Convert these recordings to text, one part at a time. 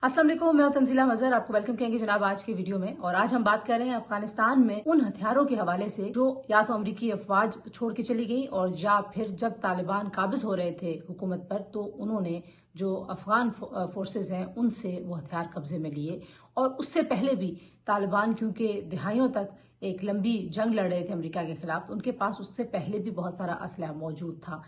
अस्सलाम वालेकुम, मैं हूं तंजीला मजहर। आपको वेलकम कहेंगे जनाब आज की वीडियो में। और आज हम बात कर रहे हैं अफगानिस्तान में उन हथियारों के हवाले से जो या तो अमरीकी अफवाज छोड़ के चली गई और या फिर जब तालिबान काबिज हो रहे थे हुकूमत पर तो उन्होंने जो अफगान फोर्सेस हैं उनसे वो हथियार कब्जे में लिए। और उससे पहले भी तालिबान क्योंकि दिहाइयों तक एक लंबी जंग लड़ रहे थे अमेरिका के खिलाफ, तो उनके पास उससे पहले भी बहुत सारा असलहा मौजूद था।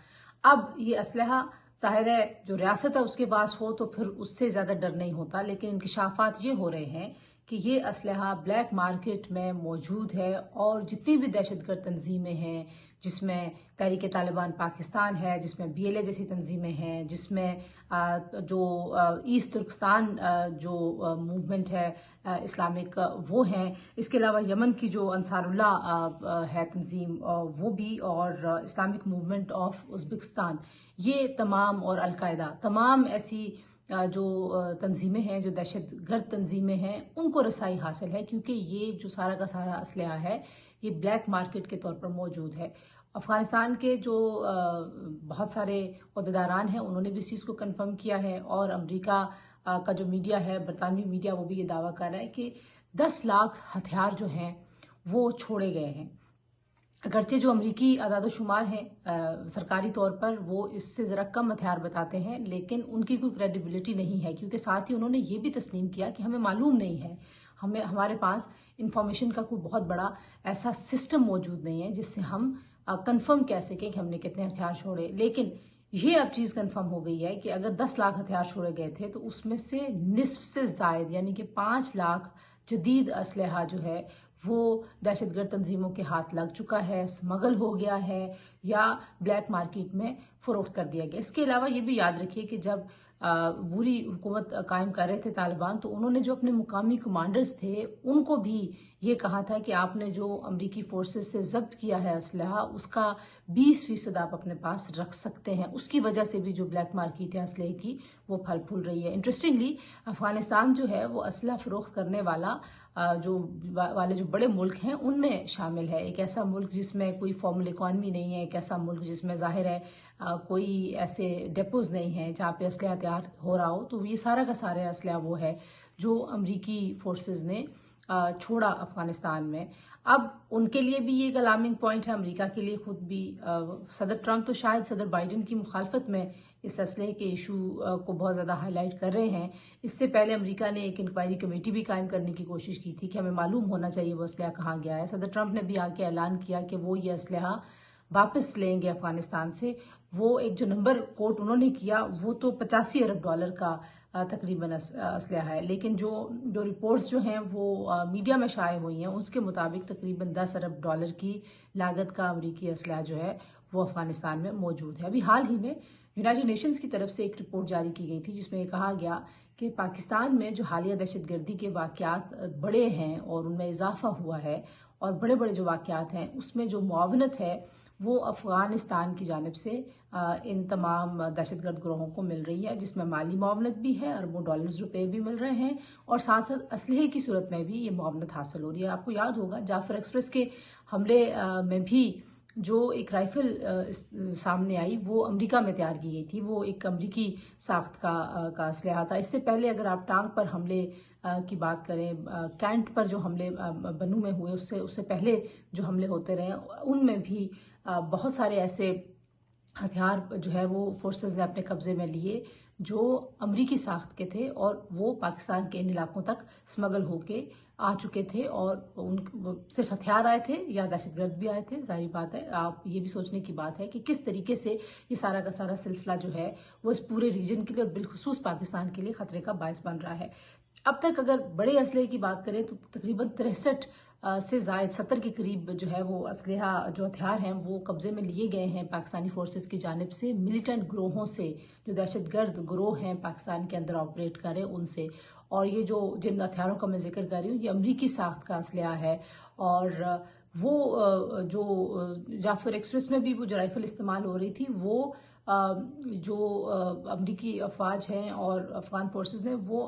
अब ये असलहा ज़ाहिर है जो रियासत है उसके पास हो तो फिर उससे ज़्यादा डर नहीं होता, लेकिन इंकशाफात ये हो रहे हैं कि ये असलहा ब्लैक मार्केट में मौजूद है। और जितनी भी दहशतगर्द तंजीमें हैं, जिसमें तहरीक तालिबान पाकिस्तान है, जिसमें BLA जैसी तंजीमें हैं, जिसमें जो ईस्ट तुर्कस्तान जो मूवमेंट है इस्लामिक वो हैं, इसके अलावा यमन की जो अंसारुल्लाह है तंजीम वो भी, और इस्लामिक मूवमेंट ऑफ उज़्बेकिस्तान, ये तमाम, और अलकायदा, तमाम ऐसी जो तंजीमें हैं, जो दहशतगर्द तंजीमें हैं, उनको रसाई हासिल है क्योंकि ये जो सारा का सारा असलहा है ये ब्लैक मार्केट के तौर पर मौजूद है। अफ़गानिस्तान के जो बहुत सारे अहदेदारान हैं उन्होंने भी इस चीज़ को कन्फर्म किया है, और अमेरिका का जो मीडिया है, बरतानवी मीडिया, वो भी ये दावा कर रहा है कि 10 लाख हथियार जो हैं वो छोड़े गए हैं। अगरचे जो अमरीकी आदाद-ओ-शुमार हैं सरकारी तौर पर वो इससे ज़रा कम हथियार बताते हैं, लेकिन उनकी कोई क्रेडिबिलिटी नहीं है क्योंकि साथ ही उन्होंने ये भी तस्लीम किया कि हमें मालूम नहीं है, हमारे पास इंफॉर्मेशन का कोई बहुत बड़ा ऐसा सिस्टम मौजूद नहीं है जिससे हम कंफर्म कह सकें कि हमने कितने हथियार छोड़े। लेकिन ये अब चीज़ कंफर्म हो गई है कि अगर 10 लाख हथियार छोड़े गए थे तो उसमें से निस्फ से ज़ायद यानी कि 5 लाख जदीद असलहा जो है वो दहशतगर्द तंजीमों के हाथ लग चुका है, स्मगल हो गया है या ब्लैक मार्केट में फ़रोख्त कर दिया गया। इसके अलावा ये भी याद रखिए कि जब बुरी हुकूमत कायम कर रहे थे तालिबान तो उन्होंने जो अपने मुकामी कमांडर्स थे उनको भी ये कहा था कि आपने जो अमरीकी फोर्सेस से जब्त किया है असलहा उसका 20% आप अपने पास रख सकते हैं। उसकी वजह से भी जो ब्लैक मार्केट है असलहे की वो फल फूल रही है। इंटरेस्टिंगली अफगानिस्तान जो है वो असलहा फरोख्त करने वाला वाले जो बड़े मुल्क हैं उनमें शामिल है। एक ऐसा मुल्क जिसमें कोई फॉर्मल इकॉनमी नहीं है, एक ऐसा मुल्क जिसमें जाहिर है कोई ऐसे डेपोज नहीं है जहाँ पे असलहा तैयार हो रहा हो। तो ये सारा का सारा असलहा वो है जो अमरीकी फोर्सेस ने छोड़ा अफगानिस्तान में। अब उनके लिए भी ये एक अलार्मिंग पॉइंट है, अमेरिका के लिए खुद भी। सदर ट्रंप तो शायद सदर बाइडन की मुखालफत में इस असलहे के इशू को बहुत ज़्यादा हाईलाइट कर रहे हैं। इससे पहले अमेरिका ने एक इंक्वायरी कमेटी भी कायम करने की कोशिश की थी कि हमें मालूम होना चाहिए वो असलहा कहाँ गया है। सदर ट्रंप ने भी आके ऐलान किया कि वो ये असलहा वापस लेंगे अफगानिस्तान से। वो एक जो नंबर कोट उन्होंने किया वो तो $85 अरब का तकरीबन असलहा है, लेकिन जो रिपोर्ट्स जो हैं वो मीडिया में शाये हुई हैं उसके मुताबिक तकरीबन $10 अरब की लागत का अमरीकी असलहा जो है वो अफगानिस्तान में मौजूद है। अभी हाल ही में यूनाइटेड नेशंस की तरफ से एक रिपोर्ट जारी की गई थी जिसमें कहा गया कि पाकिस्तान में जो हालिया दहशतगर्दी के वाक़यात बड़े हैं और उनमें इजाफा हुआ है, और बड़े बड़े जो वाक़यात हैं उसमें जो मुआवनत है वो अफ़गानिस्तान की जानिब से इन तमाम दहशतगर्द ग्रोहों को मिल रही है, जिसमें माली मुआवनत भी है, अरबों डॉलर्स रुपए भी मिल रहे हैं, और साथ साथ असलहे की सूरत में भी ये मुआवनत हासिल हो रही है। आपको याद होगा जाफर एक्सप्रेस के हमले में भी जो एक राइफल सामने आई वो अमेरिका में तैयार की गई थी, वो एक अमेरिकी साख्त का असलहा था। इससे पहले अगर आप टांग पर हमले की बात करें, कैंट पर जो हमले बन्नू में हुए उससे पहले जो हमले होते रहे उनमें भी बहुत सारे ऐसे हथियार जो है वो फोर्सेस ने अपने कब्जे में लिए जो अमरीकी साख्त के थे, और वो पाकिस्तान के इन इलाकों तक स्मगल होके आ चुके थे। और उन सिर्फ हथियार आए थे या दहशतगर्द भी आए थे। जाहिर बात है, आप ये भी सोचने की बात है कि किस तरीके से ये सारा का सारा सिलसिला जो है वो इस पूरे रीजन के लिए और बिलखुसूस पाकिस्तान के लिए खतरे का बायस बन रहा है। अब तक अगर बड़े असलहे की बात करें तो तकरीबन 63 से ज़ायद 70 के करीब जो है वो असलहा जो हथियार हैं वो कब्जे में लिए गए हैं पाकिस्तानी फोर्सेस की जानिब से, मिलिटेंट ग्रोहों से, जो दहशतगर्द ग्रोह हैं पाकिस्तान के अंदर ऑपरेट कर रहे हैं उनसे। और ये जो जिन हथियारों का मैं जिक्र कर रही हूँ ये अमरीकी साख्त का असलहा है। और वो जो जाफर एक्सप्रेस में भी वो जो राइफल इस्तेमाल हो रही थी वो जो अमरीकी अफवाज हैं और अफगान फोर्सेस ने वो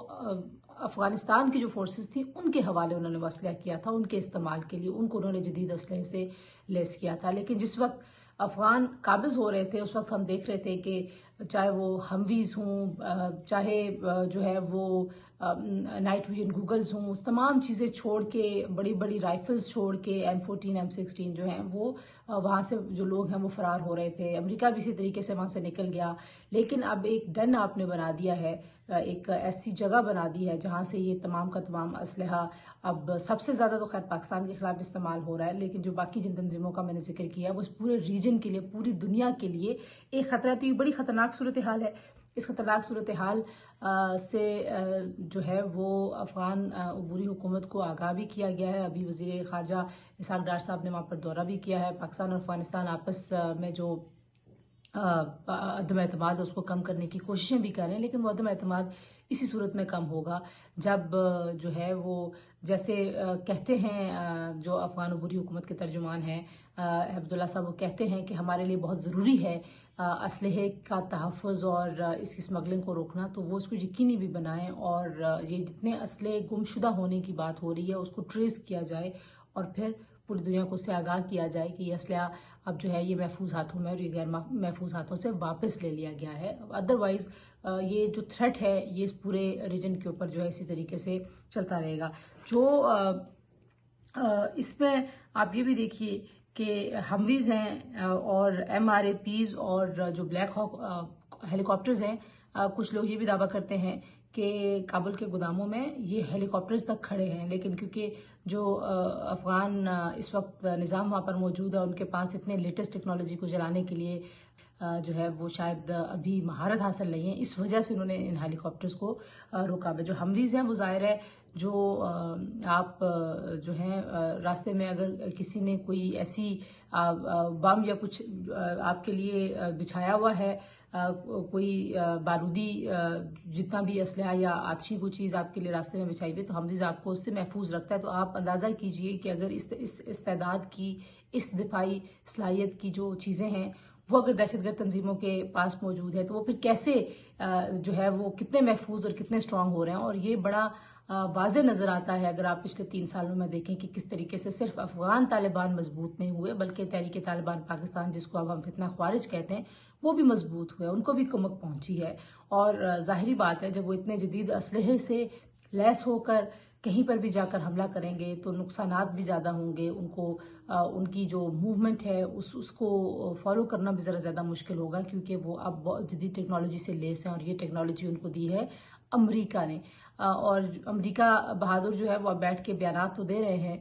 अफगानिस्तान की जो फोर्सेस थी उनके हवाले उन्होंने वो असलहा किया था, उनके इस्तेमाल के लिए उनको उन्होंने जदीद असलहे से लेस किया था। लेकिन जिस वक्त अफगान काबिज हो रहे थे उस वक्त हम देख रहे थे कि چاہے وہ ہمویز ہوں، چاہے جو ہے وہ نائٹ ویژن گوگلز ہوں، اس تمام چیزیں چھوڑ کے، بڑی بڑی رائفلز چھوڑ کے، M14 M16 جو ہیں وہ وہاں سے جو لوگ ہیں وہ فرار ہو رہے تھے۔ امریکہ بھی اسی طریقے سے وہاں سے نکل گیا، لیکن اب ایک ڈن آپ نے بنا دیا ہے، ایک ایسی جگہ بنا دی ہے جہاں سے یہ تمام کا تمام اسلحہ اب سب سے زیادہ تو خیر پاکستان کے خلاف استعمال ہو رہا ہے، لیکن جو باقی جن تنظیموں کا میں نے ذکر کیا وہ اس پورے ریجن کے لیے، پوری دنیا کے لیے ایک خطرہ، تو یہ بڑی خطرناک صورتحال ہے۔ اس خطرناک صورتحال سے جو ہے وہ افغان عبوری حکومت کو آگاہ بھی کیا گیا ہے۔ ابھی وزیر خارجہ اسحاق ڈار صاحب نے وہاں پر دورہ بھی کیا ہے۔ پاکستان اور افغانستان آپس میں جو عدم اعتماد اس کو کم کرنے کی کوششیں بھی کر رہے ہیں، لیکن وہ عدم اعتماد اسی صورت میں کم ہوگا جب جو ہے وہ جیسے کہتے ہیں جو افغان عبوری حکومت کے ترجمان ہیں عبداللہ صاحب، وہ کہتے ہیں کہ ہمارے لیے بہت ضروری ہے اسلحے کا تحفظ اور اس کی اسمگلنگ کو روکنا، تو وہ اس کو یقینی بھی بنائیں اور یہ جتنے اسلحے گم شدہ ہونے کی بات ہو رہی ہے اس کو ٹریس کیا جائے اور پھر پوری دنیا کو اس سے آگاہ کیا جائے کہ یہ اسلحہ اب جو ہے یہ محفوظ ہاتھوں میں اور یہ غیر محفوظ ہاتھوں سے واپس لے لیا گیا ہے۔ ادروائز یہ جو تھریٹ ہے یہ اس پورے ریجن کے اوپر جو ہے اسی طریقے سے چلتا رہے گا۔ جو اس میں آپ یہ بھی دیکھیے کہ ہمویز ہیں اور MRAPs اور جو بلیک ہاک ہیلی کاپٹرز ہیں، کچھ لوگ یہ بھی دعویٰ کرتے ہیں کہ کابل کے گوداموں میں یہ ہیلی کاپٹرز تک کھڑے ہیں، لیکن کیونکہ جو افغان اس وقت نظام وہاں پر موجود ہے ان کے پاس اتنے لیٹسٹ ٹیکنالوجی کو چلانے کے لیے جو ہے وہ شاید ابھی مہارت حاصل نہیں ہے، اس وجہ سے انہوں نے ان ہیلی کاپٹرز کو روکا ہے۔ جو ہمویز ہیں وہ ظاہر ہے جو آپ جو ہیں راستے میں اگر کسی نے کوئی ایسی بم یا کچھ آپ کے لیے بچھایا ہوا ہے، کوئی بارودی جتنا بھی اسلحہ یا آتشی کوئی چیز آپ کے لیے راستے میں بچھائی ہوئی، تو ہمویز آپ کو اس سے محفوظ رکھتا ہے۔ تو آپ اندازہ کیجئے کہ اگر اس استعداد کی، اس دفاعی صلاحیت کی جو چیزیں ہیں وہ اگر دہشت گرد تنظیموں کے پاس موجود ہے تو وہ پھر کیسے جو ہے وہ کتنے محفوظ اور کتنے اسٹرانگ ہو رہے ہیں۔ اور یہ بڑا واضح نظر آتا ہے اگر آپ پچھلے 3 سالوں میں دیکھیں کہ کس طریقے سے صرف افغان طالبان مضبوط نہیں ہوئے بلکہ تحریک طالبان پاکستان، جس کو اب ہم فتنہ خوارج کہتے ہیں، وہ بھی مضبوط ہوئے، ان کو بھی کمک پہنچی ہے۔ اور ظاہری بات ہے جب وہ اتنے جدید اسلحے سے لیس ہو کر کہیں پر بھی جا کر حملہ کریں گے تو نقصانات بھی زیادہ ہوں گے، ان کو ان کی جو موومنٹ ہے اس کو فالو کرنا بھی ذرا زیادہ مشکل ہوگا، کیونکہ وہ اب بہت جدید ٹیکنالوجی سے لیس ہیں اور یہ ٹیکنالوجی ان کو دی ہے امریکہ نے۔ اور امریکہ بہادر جو ہے وہ اب بیٹھ کے بیانات تو دے رہے ہیں،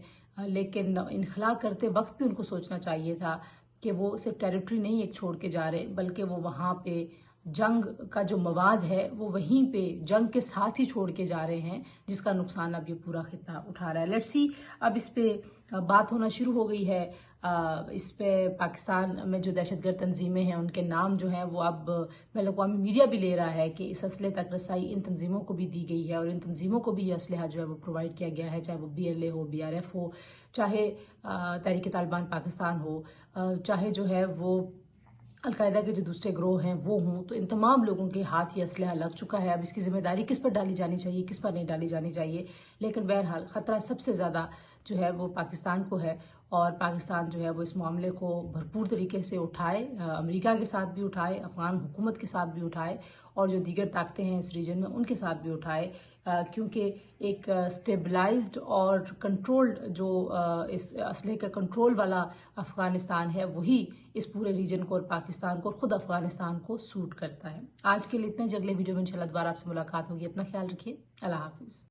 لیکن انخلا کرتے وقت بھی ان کو سوچنا چاہیے تھا کہ وہ صرف ٹیریٹری نہیں ایک چھوڑ کے جا رہے، بلکہ وہ وہاں پہ جنگ کا جو مواد ہے وہ وہیں پہ جنگ کے ساتھ ہی چھوڑ کے جا رہے ہیں، جس کا نقصان اب یہ پورا خطہ اٹھا رہا ہے۔ لیٹس سی اب اس پہ بات ہونا شروع ہو گئی ہے، اس پہ پاکستان میں جو دہشت گرد تنظیمیں ہیں ان کے نام جو ہیں وہ اب بین الاقوامی میڈیا بھی لے رہا ہے کہ اس اسلحے تک رسائی ان تنظیموں کو بھی دی گئی ہے اور ان تنظیموں کو بھی یہ اسلحہ جو ہے وہ پرووائڈ کیا گیا ہے، چاہے وہ BLA ہو، BRF ہو، چاہے تحریک طالبان پاکستان ہو، چاہے جو ہے وہ القاعدہ کے جو دوسرے گروہ ہیں وہ ہوں، تو ان تمام لوگوں کے ہاتھ یہ اسلحہ لگ چکا ہے۔ اب اس کی ذمہ داری کس پر ڈالی جانی چاہیے، کس پر نہیں ڈالی جانی چاہیے، لیکن بہرحال خطرہ سب سے زیادہ جو ہے وہ پاکستان کو ہے، اور پاکستان جو ہے وہ اس معاملے کو بھرپور طریقے سے اٹھائے، امریکہ کے ساتھ بھی اٹھائے، افغان حکومت کے ساتھ بھی اٹھائے، اور جو دیگر طاقتیں ہیں اس ریجن میں ان کے ساتھ بھی اٹھائے، کیونکہ ایک سٹیبلائزڈ اور کنٹرولڈ جو اس اسلحے کا کنٹرول والا افغانستان ہے وہی اس پورے ریجن کو اور پاکستان کو اور خود افغانستان کو سوٹ کرتا ہے۔ آج کے لیے اتنے، اگلے ویڈیو میں انشاءاللہ دوبارہ آپ سے ملاقات ہوگی۔ اپنا خیال رکھیے، اللہ حافظ۔